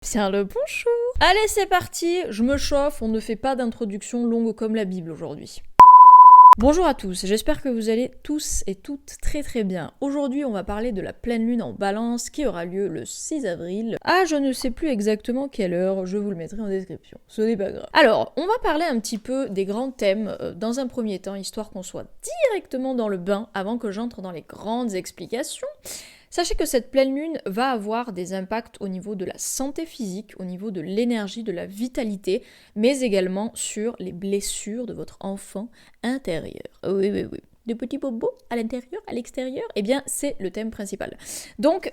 Bien le bonjour. Allez, c'est parti, je me chauffe, on ne fait pas d'introduction longue comme la Bible aujourd'hui. Bonjour à tous, j'espère que vous allez tous et toutes très très bien. Aujourd'hui, on va parler de la pleine lune en Balance qui aura lieu le 6 avril. Ah, je ne sais plus exactement quelle heure, je vous le mettrai en description, ce n'est pas grave. Alors, on va parler un petit peu des grands thèmes dans un premier temps, histoire qu'on soit directement dans le bain avant que j'entre dans les grandes explications. Sachez que cette pleine lune va avoir des impacts au niveau de la santé physique, au niveau de l'énergie, de la vitalité, mais également sur les blessures de votre enfant intérieur. Oui. De petits bobos à l'intérieur, à l'extérieur, eh bien c'est le thème principal. Donc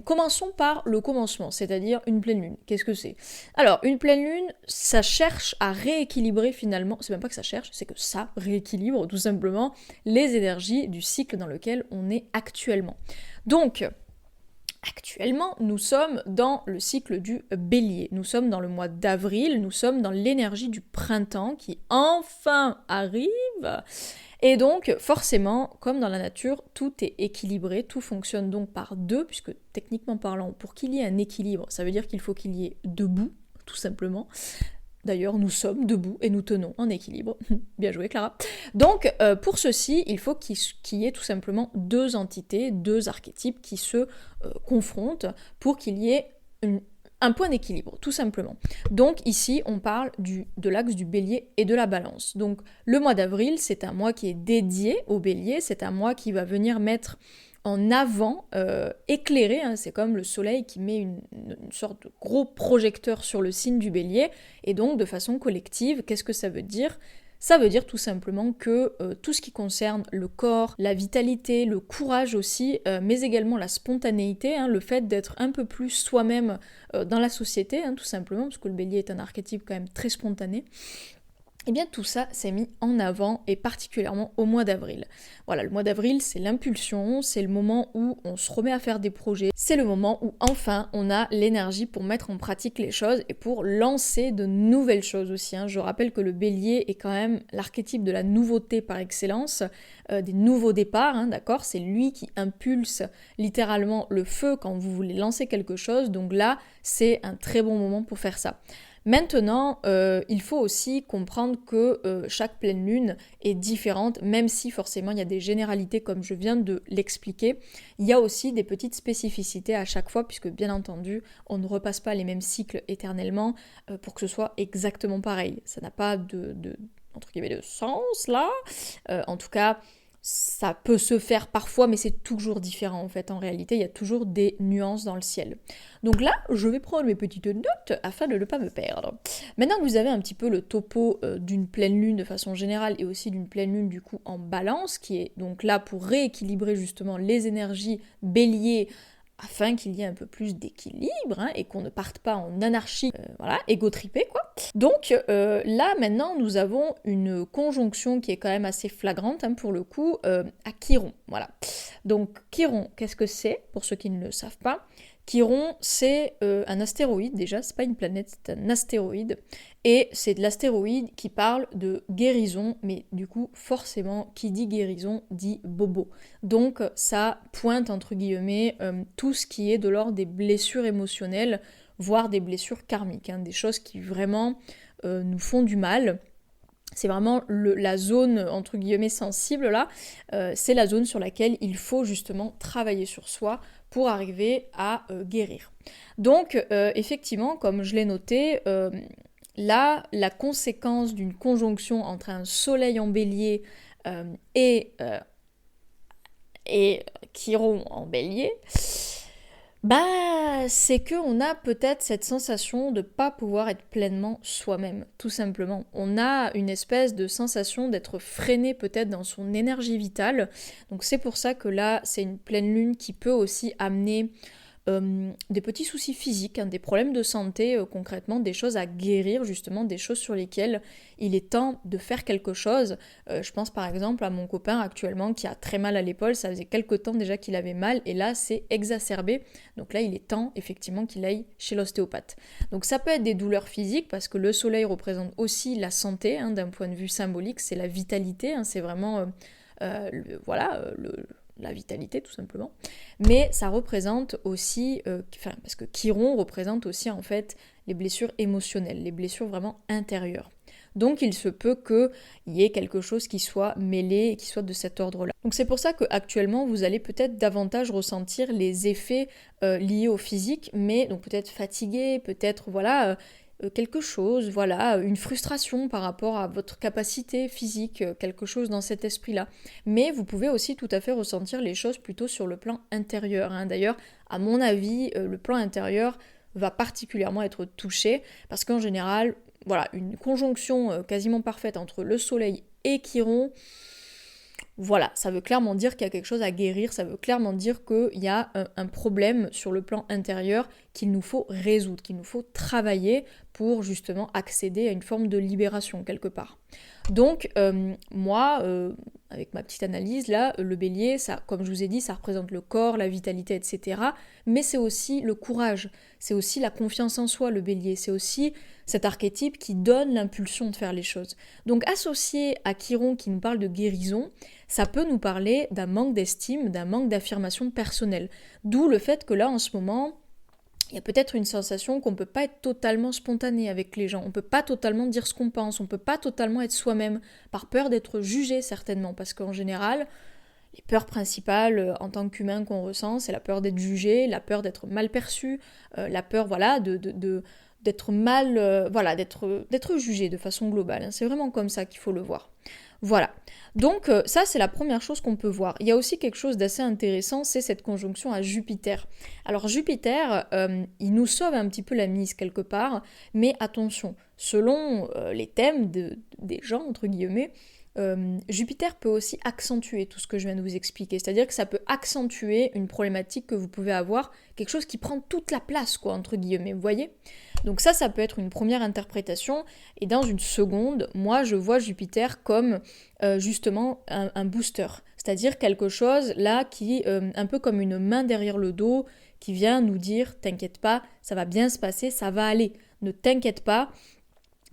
commençons par le commencement, c'est-à-dire une pleine lune. Qu'est-ce que c'est ? Alors une pleine lune, ça cherche à rééquilibrer finalement, c'est même pas que ça cherche, c'est que ça rééquilibre tout simplement les énergies du cycle dans lequel on est actuellement. Donc, actuellement, nous sommes dans le cycle du Bélier. Nous sommes dans le mois d'avril, nous sommes dans l'énergie du printemps qui enfin arrive. Et donc, forcément, comme dans la nature, tout est équilibré, tout fonctionne donc par deux, puisque techniquement parlant, pour qu'il y ait un équilibre, ça veut dire qu'il faut qu'il y ait deux bouts, tout simplement. D'ailleurs, nous sommes debout et nous tenons en équilibre. Bien joué, Clara. Donc, pour ceci, il faut qu'il y ait tout simplement deux entités, deux archétypes qui se confrontent pour qu'il y ait un point d'équilibre, tout simplement. Donc ici, on parle de l'axe du Bélier et de la Balance. Donc, le mois d'avril, c'est un mois qui est dédié au Bélier, c'est un mois qui va venir mettre en avant, éclairé, hein, c'est comme le soleil qui met une sorte de gros projecteur sur le signe du Bélier, et donc de façon collective, qu'est-ce que ça veut dire ? Ça veut dire tout simplement que tout ce qui concerne le corps, la vitalité, le courage aussi, mais également la spontanéité, hein, le fait d'être un peu plus soi-même dans la société, hein, tout simplement, parce que le Bélier est un archétype quand même très spontané, et bien tout ça s'est mis en avant, et particulièrement au mois d'avril. Voilà, le mois d'avril, c'est l'impulsion, c'est le moment où on se remet à faire des projets, c'est le moment où enfin on a l'énergie pour mettre en pratique les choses et pour lancer de nouvelles choses aussi, hein. Je rappelle que le Bélier est quand même l'archétype de la nouveauté par excellence, des nouveaux départs, hein, d'accord ? C'est lui qui impulse littéralement le feu quand vous voulez lancer quelque chose, donc là, c'est un très bon moment pour faire ça. Maintenant, il faut aussi comprendre que chaque pleine lune est différente, même si forcément il y a des généralités comme je viens de l'expliquer. Il y a aussi des petites spécificités à chaque fois, puisque bien entendu, on ne repasse pas les mêmes cycles éternellement pour que ce soit exactement pareil. Ça n'a pas entre guillemets, de sens là. En tout cas, ça peut se faire parfois, mais c'est toujours différent en fait. En réalité, il y a toujours des nuances dans le ciel. Donc là, je vais prendre mes petites notes afin de ne pas me perdre. Maintenant que vous avez un petit peu le topo d'une pleine lune de façon générale et aussi d'une pleine lune du coup en Balance, qui est donc là pour rééquilibrer justement les énergies Bélier, afin qu'il y ait un peu plus d'équilibre, hein, et qu'on ne parte pas en anarchie, égo-tripée, quoi. Donc là, maintenant, nous avons une conjonction qui est quand même assez flagrante, hein, pour le coup, à Chiron, voilà. Donc Chiron, qu'est-ce que c'est, pour ceux qui ne le savent pas ? Chiron, c'est un astéroïde, déjà, c'est pas une planète, c'est un astéroïde, et c'est de l'astéroïde qui parle de guérison, mais du coup, forcément, qui dit guérison dit bobo. Donc ça pointe, entre guillemets, tout ce qui est de l'ordre des blessures émotionnelles, voire des blessures karmiques, hein, des choses qui vraiment nous font du mal. C'est vraiment la zone, entre guillemets, sensible, là. C'est la zone sur laquelle il faut justement travailler sur soi pour arriver à guérir. Donc, effectivement, comme je l'ai noté, là, la conséquence d'une conjonction entre un soleil en bélier et Chiron en bélier, c'est qu'on a peut-être cette sensation de ne pas pouvoir être pleinement soi-même, tout simplement. On a une espèce de sensation d'être freiné peut-être dans son énergie vitale. Donc c'est pour ça que là, c'est une pleine lune qui peut aussi amener des petits soucis physiques, hein, des problèmes de santé, concrètement, des choses à guérir, justement, des choses sur lesquelles il est temps de faire quelque chose. Je pense par exemple à mon copain actuellement qui a très mal à l'épaule, ça faisait quelques temps déjà qu'il avait mal, et là c'est exacerbé, donc là il est temps effectivement qu'il aille chez l'ostéopathe. Donc ça peut être des douleurs physiques, parce que le soleil représente aussi la santé, hein, d'un point de vue symbolique, c'est la vitalité, hein, c'est vraiment la vitalité tout simplement, mais ça représente aussi, parce que Chiron représente aussi en fait les blessures émotionnelles, les blessures vraiment intérieures. Donc il se peut qu'il y ait quelque chose qui soit mêlé et qui soit de cet ordre-là. Donc c'est pour ça qu'actuellement vous allez peut-être davantage ressentir les effets liés au physique, mais donc peut-être fatigué, peut-être quelque chose, une frustration par rapport à votre capacité physique, quelque chose dans cet esprit-là. Mais vous pouvez aussi tout à fait ressentir les choses plutôt sur le plan intérieur. D'ailleurs, à mon avis, le plan intérieur va particulièrement être touché, parce qu'en général, une conjonction quasiment parfaite entre le soleil et Chiron, ça veut clairement dire qu'il y a quelque chose à guérir, ça veut clairement dire qu'il y a un problème sur le plan intérieur qu'il nous faut résoudre, qu'il nous faut travailler pour justement accéder à une forme de libération quelque part. Donc moi, avec ma petite analyse là, le bélier, ça, comme je vous ai dit, ça représente le corps, la vitalité, etc. Mais c'est aussi le courage, c'est aussi la confiance en soi, le bélier, c'est aussi cet archétype qui donne l'impulsion de faire les choses. Donc associé à Chiron qui nous parle de guérison, ça peut nous parler d'un manque d'estime, d'un manque d'affirmation personnelle. D'où le fait que là, en ce moment, il y a peut-être une sensation qu'on ne peut pas être totalement spontané avec les gens, on ne peut pas totalement dire ce qu'on pense, on ne peut pas totalement être soi-même, par peur d'être jugé certainement, parce qu'en général, les peurs principales en tant qu'humain qu'on ressent, c'est la peur d'être jugé, la peur d'être mal perçu, la peur d'être mal, d'être jugé de façon globale. C'est vraiment comme ça qu'il faut le voir. Voilà. Donc ça, c'est la première chose qu'on peut voir. Il y a aussi quelque chose d'assez intéressant, c'est cette conjonction à Jupiter. Alors Jupiter, il nous sauve un petit peu la mise quelque part, mais attention, selon les thèmes des gens, entre guillemets, Jupiter peut aussi accentuer tout ce que je viens de vous expliquer, c'est-à-dire que ça peut accentuer une problématique que vous pouvez avoir, quelque chose qui prend toute la place, quoi, entre guillemets, vous voyez ? Donc ça peut être une première interprétation, et dans une seconde, moi je vois Jupiter comme justement un booster, c'est-à-dire quelque chose là qui, un peu comme une main derrière le dos, qui vient nous dire « t'inquiète pas, ça va bien se passer, ça va aller, ne t'inquiète pas,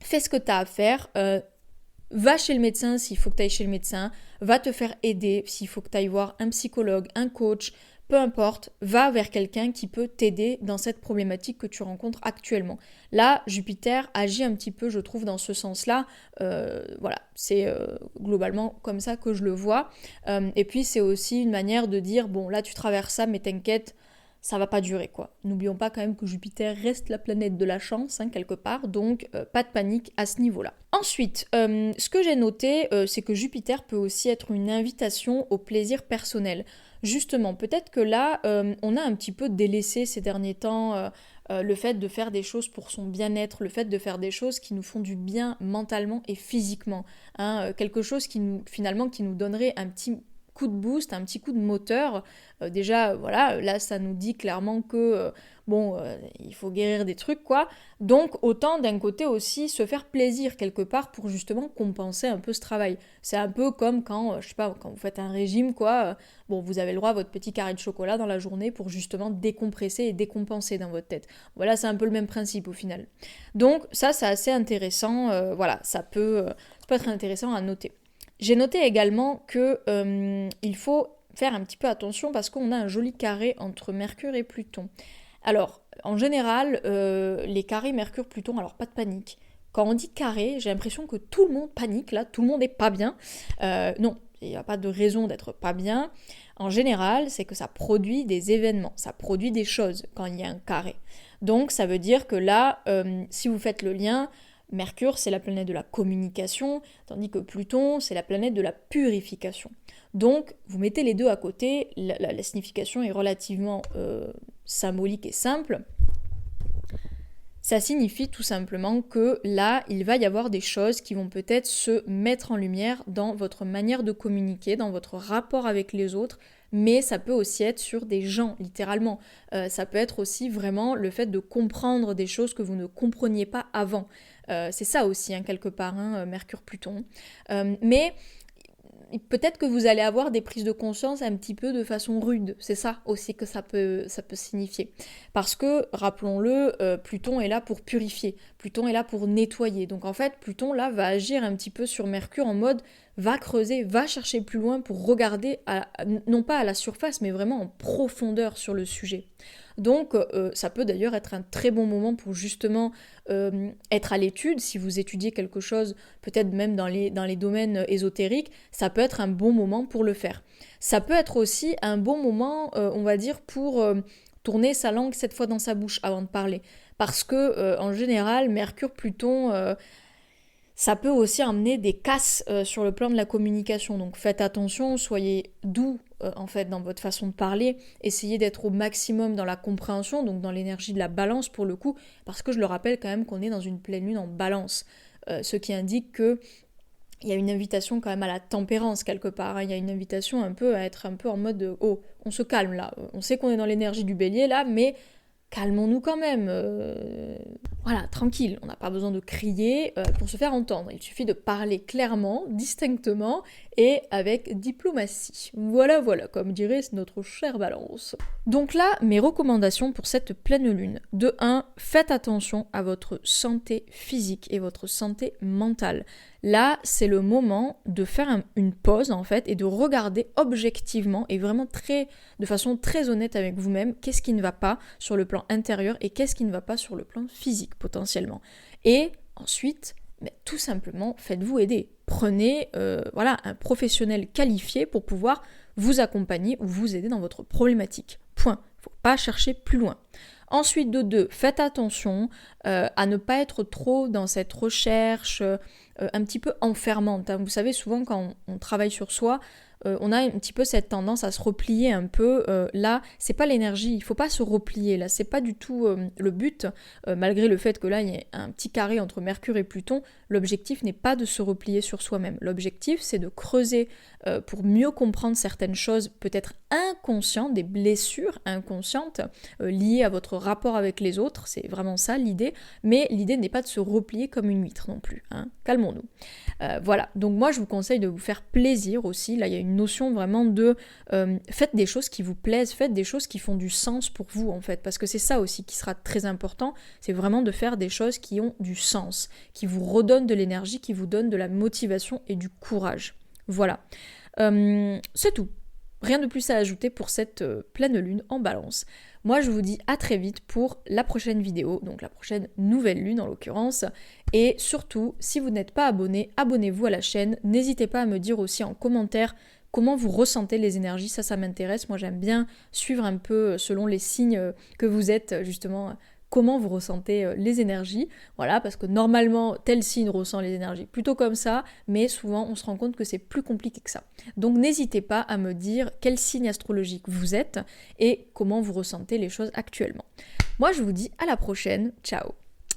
fais ce que t'as à faire ». Va chez le médecin s'il faut que tu ailles chez le médecin, va te faire aider s'il faut que tu ailles voir un psychologue, un coach, peu importe, va vers quelqu'un qui peut t'aider dans cette problématique que tu rencontres actuellement. Là, Jupiter agit un petit peu, je trouve, dans ce sens-là. C'est globalement comme ça que je le vois. Et puis, c'est aussi une manière de dire, bon, là, tu traverses ça, mais t'inquiète, ça va pas durer, quoi. N'oublions pas quand même que Jupiter reste la planète de la chance, quelque part, donc pas de panique à ce niveau-là. Ensuite, ce que j'ai noté, c'est que Jupiter peut aussi être une invitation au plaisir personnel. Justement, peut-être que là, on a un petit peu délaissé ces derniers temps le fait de faire des choses pour son bien-être, le fait de faire des choses qui nous font du bien mentalement et physiquement. Quelque chose qui nous donnerait un petit coup de boost, un petit coup de moteur. Déjà, là, ça nous dit clairement que, il faut guérir des trucs, quoi. Donc, autant d'un côté aussi se faire plaisir quelque part pour justement compenser un peu ce travail. C'est un peu comme quand vous faites un régime, quoi. Vous avez le droit à votre petit carré de chocolat dans la journée pour justement décompresser et décompenser dans votre tête. Voilà, c'est un peu le même principe au final. Donc, ça, c'est assez intéressant. Ça peut être intéressant à noter. J'ai noté également qu'il faut faire un petit peu attention parce qu'on a un joli carré entre Mercure et Pluton. Alors, en général, les carrés Mercure-Pluton, alors pas de panique. Quand on dit carré, j'ai l'impression que tout le monde panique, là, tout le monde n'est pas bien. Non, il n'y a pas de raison d'être pas bien. En général, c'est que ça produit des événements, ça produit des choses quand il y a un carré. Donc, ça veut dire que là, si vous faites le lien, Mercure, c'est la planète de la communication, tandis que Pluton, c'est la planète de la purification. Donc, vous mettez les deux à côté, la signification est relativement symbolique et simple. Ça signifie tout simplement que là, il va y avoir des choses qui vont peut-être se mettre en lumière dans votre manière de communiquer, dans votre rapport avec les autres, mais ça peut aussi être sur des gens, littéralement. Ça peut être aussi vraiment le fait de comprendre des choses que vous ne compreniez pas avant. C'est ça aussi, quelque part, Mercure-Pluton. Mais peut-être que vous allez avoir des prises de conscience un petit peu de façon rude. C'est ça aussi que ça peut signifier. Parce que, rappelons-le, Pluton est là pour purifier. Pluton est là pour nettoyer. Donc en fait, Pluton, là, va agir un petit peu sur Mercure en mode va creuser, va chercher plus loin pour regarder, non pas à la surface, mais vraiment en profondeur sur le sujet. Donc ça peut d'ailleurs être un très bon moment pour justement être à l'étude. Si vous étudiez quelque chose, peut-être même dans les domaines ésotériques, ça peut être un bon moment pour le faire. Ça peut être aussi un bon moment, on va dire, pour tourner sa langue 7 fois dans sa bouche avant de parler. Parce que en général, Mercure, Pluton, ça peut aussi amener des casses sur le plan de la communication. Donc faites attention, soyez doux en fait dans votre façon de parler, essayez d'être au maximum dans la compréhension, donc dans l'énergie de la balance pour le coup, parce que je le rappelle quand même qu'on est dans une pleine lune en balance, ce qui indique que il y a une invitation quand même à la tempérance quelque part, hein. Il y a une invitation un peu à être un peu en mode oh, on se calme là, on sait qu'on est dans l'énergie du bélier là, mais calmons-nous quand même. Voilà, tranquille, on n'a pas besoin de crier pour se faire entendre. Il suffit de parler clairement, distinctement et avec diplomatie. Voilà, comme dirait notre chère Balance. Donc là, mes recommandations pour cette pleine lune. De 1, faites attention à votre santé physique et votre santé mentale. Là, c'est le moment de faire une pause en fait et de regarder objectivement et vraiment de façon très honnête avec vous-même qu'est-ce qui ne va pas sur le plan intérieur et qu'est-ce qui ne va pas sur le plan physique potentiellement. Et ensuite, tout simplement, faites-vous aider. Prenez un professionnel qualifié pour pouvoir vous accompagner ou vous aider dans votre problématique. Point. Il ne faut pas chercher plus loin. Ensuite, de 2, faites attention à ne pas être trop dans cette recherche un petit peu enfermante. Hein. Vous savez, souvent quand on travaille sur soi, on a un petit peu cette tendance à se replier un peu. Là, c'est pas l'énergie, il faut pas se replier. Là, c'est pas du tout le but. Malgré le fait que là, il y a un petit carré entre Mercure et Pluton, l'objectif n'est pas de se replier sur soi-même. L'objectif, c'est de creuser pour mieux comprendre certaines choses, peut-être inconscientes, des blessures inconscientes liées à votre rapport avec les autres. C'est vraiment ça l'idée. Mais l'idée n'est pas de se replier comme une huître non plus. Hein. Calmons-nous. Voilà. Donc moi, je vous conseille de vous faire plaisir aussi. Là, il y a une notion vraiment de faites des choses qui vous plaisent, faites des choses qui font du sens pour vous en fait, parce que c'est ça aussi qui sera très important, c'est vraiment de faire des choses qui ont du sens, qui vous redonnent de l'énergie, qui vous donnent de la motivation et du courage. Voilà. C'est tout. Rien de plus à ajouter pour cette pleine lune en balance. Moi, je vous dis à très vite pour la prochaine vidéo, donc la prochaine nouvelle lune en l'occurrence. Et surtout, si vous n'êtes pas abonné, abonnez-vous à la chaîne. N'hésitez pas à me dire aussi en commentaire comment vous ressentez les énergies. Ça m'intéresse. Moi, j'aime bien suivre un peu selon les signes que vous êtes, justement, comment vous ressentez les énergies. Voilà, parce que normalement, tel signe ressent les énergies plutôt comme ça, mais souvent, on se rend compte que c'est plus compliqué que ça. Donc, n'hésitez pas à me dire quel signe astrologique vous êtes et comment vous ressentez les choses actuellement. Moi, je vous dis à la prochaine. Ciao!